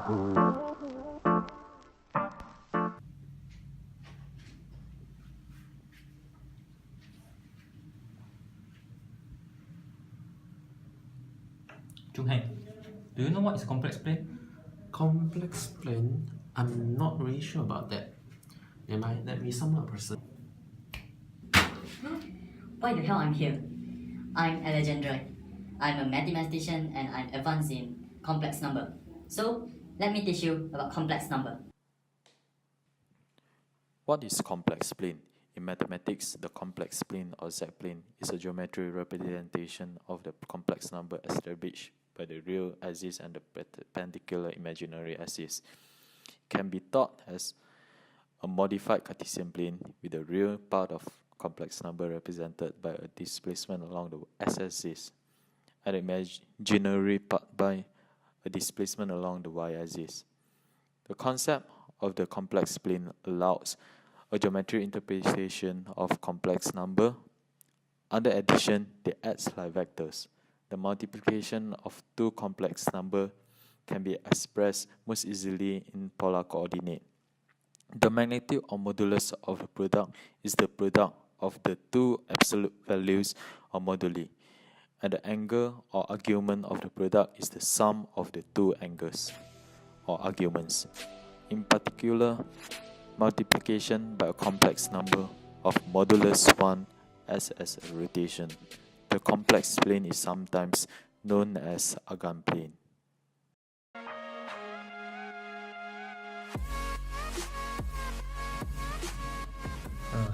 Heng, do you know what is complex plane? Complex plane? I'm not really sure about that. Let me sum up person. Why the hell I'm here? I'm Alexandra. I'm a mathematician and I'm advanced in complex number. So let me teach you about complex number. What is complex plane? In mathematics, the complex plane or z-plane is a geometric representation of the complex number established by the real axis and the perpendicular imaginary axis. It can be thought as a modified Cartesian plane with the real part of complex number represented by a displacement along the x-axis and the imaginary part by a displacement along the y-axis. The concept of the complex plane allows a geometric interpretation of complex number. Under addition, they act like vectors. The multiplication of two complex numbers can be expressed most easily in polar coordinate. The magnitude or modulus of a product is the product of the two absolute values or moduli, and the angle or argument of the product is the sum of the two angles or arguments. In particular, multiplication by a complex number of modulus 1 acts as a rotation. The complex plane is sometimes known as Argand plane.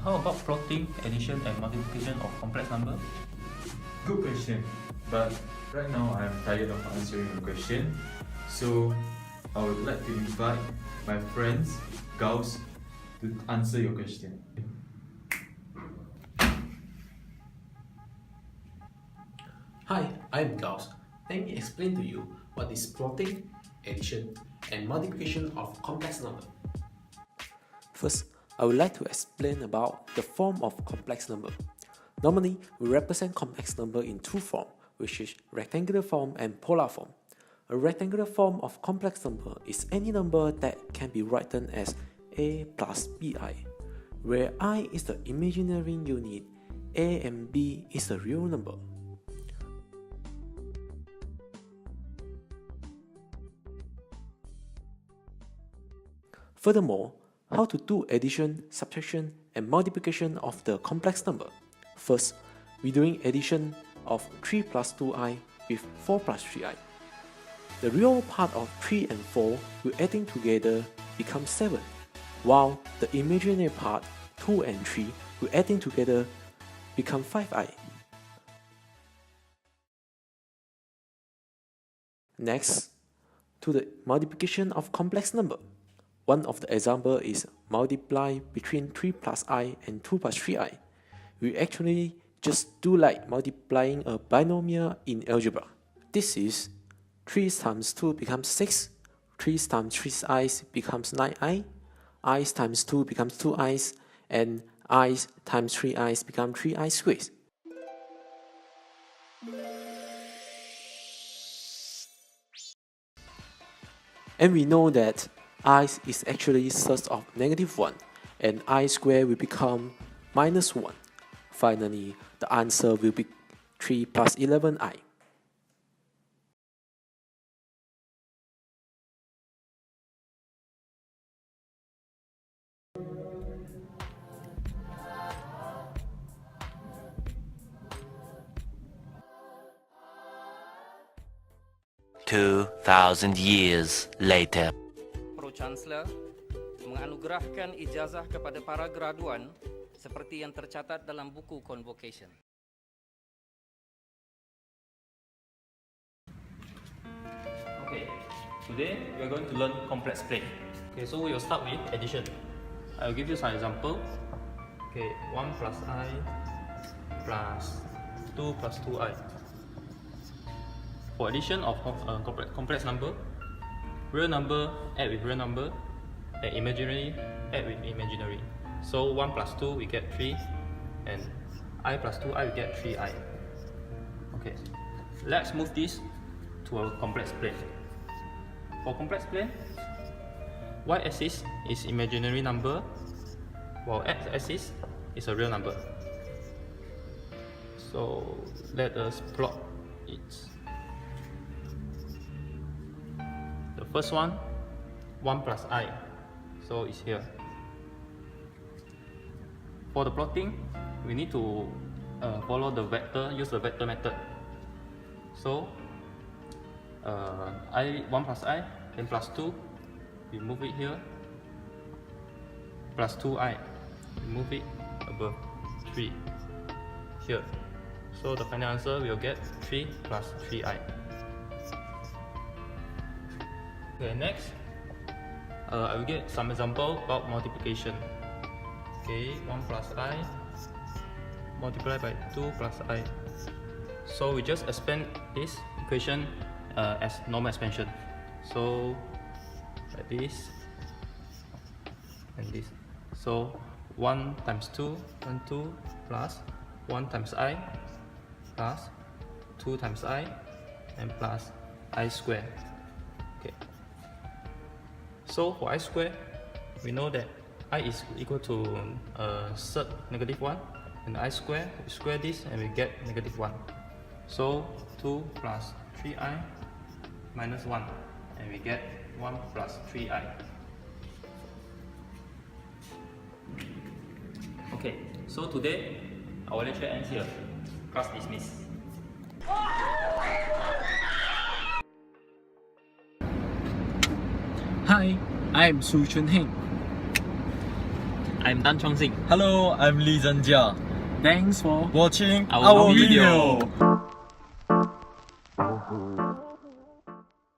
How about plotting addition and multiplication of complex number? Good question, but right now I'm tired of answering the question, so I would like to invite my friends, Gauss, to answer your question. Hi, I'm Gauss. Let me explain to you what is plotting, addition, and multiplication of complex number. First, I would like to explain about the form of complex number. Normally, we represent complex number in two forms, which is rectangular form and polar form. A rectangular form of complex number is any number that can be written as a plus bi, where I is the imaginary unit, a and b is the real number. Furthermore, how to do addition, subtraction, and multiplication of the complex number. First, we're doing addition of 3 plus 2i with 4 plus 3i. The real part of 3 and 4 will adding together become 7, while the imaginary part 2 and 3 will adding together become 5i. Next, to the multiplication of complex number. One of the example is multiply between 3 plus I and 2 plus 3i. We actually just do like multiplying a binomial in algebra. This is 3 times 2 becomes 6, 3 times 3i becomes 9i, I times 2 becomes 2i, and I times 3i becomes 3i squared. And we know that I is actually source of -1, and I squared will become -1. Finally, the answer will be 3 plus 11i. $2,000 later. Pro-Chancellor menganugerahkan ijazah kepada para graduan seperti yang tercatat dalam buku convocation. Okay, today we are going to learn complex plane. Okay, so we will start with addition. I will give you some example. Okay, 1 plus I plus 2 plus 2i. For addition of complex number, real number add with real number, and imaginary add with imaginary. So 1 plus 2 we get 3, and I plus 2i we get 3i. Okay, let's move this to a complex plane. for complex plane, y-axis is imaginary number, while x-axis is a real number. So let us plot it. The first one, 1 plus I, so it's here. For the plotting, we need to follow the vector, use the vector method. So 1 plus I, then plus 2, we move it here, plus 2I, we move it above 3 here. So the final answer will get 3 plus 3I. Okay, next, I will get some example about multiplication. Okay, 1 plus I multiplied by 2 plus I. So we just expand this equation as normal expansion. So like this and this. So 1 times 2, 1, 2 plus 1 times I plus 2 times I and plus I squared. Okay. So for I squared, we know that I is equal to third negative 1, and I square, we square this and we get negative 1. So 2 plus 3I minus 1, and we get 1 plus 3I. Okay, so today our lecture ends here. Class dismissed. Hi, I'm Heng. I'm Dan Chong. Hello, I'm Zhen. Thanks for Watching our video.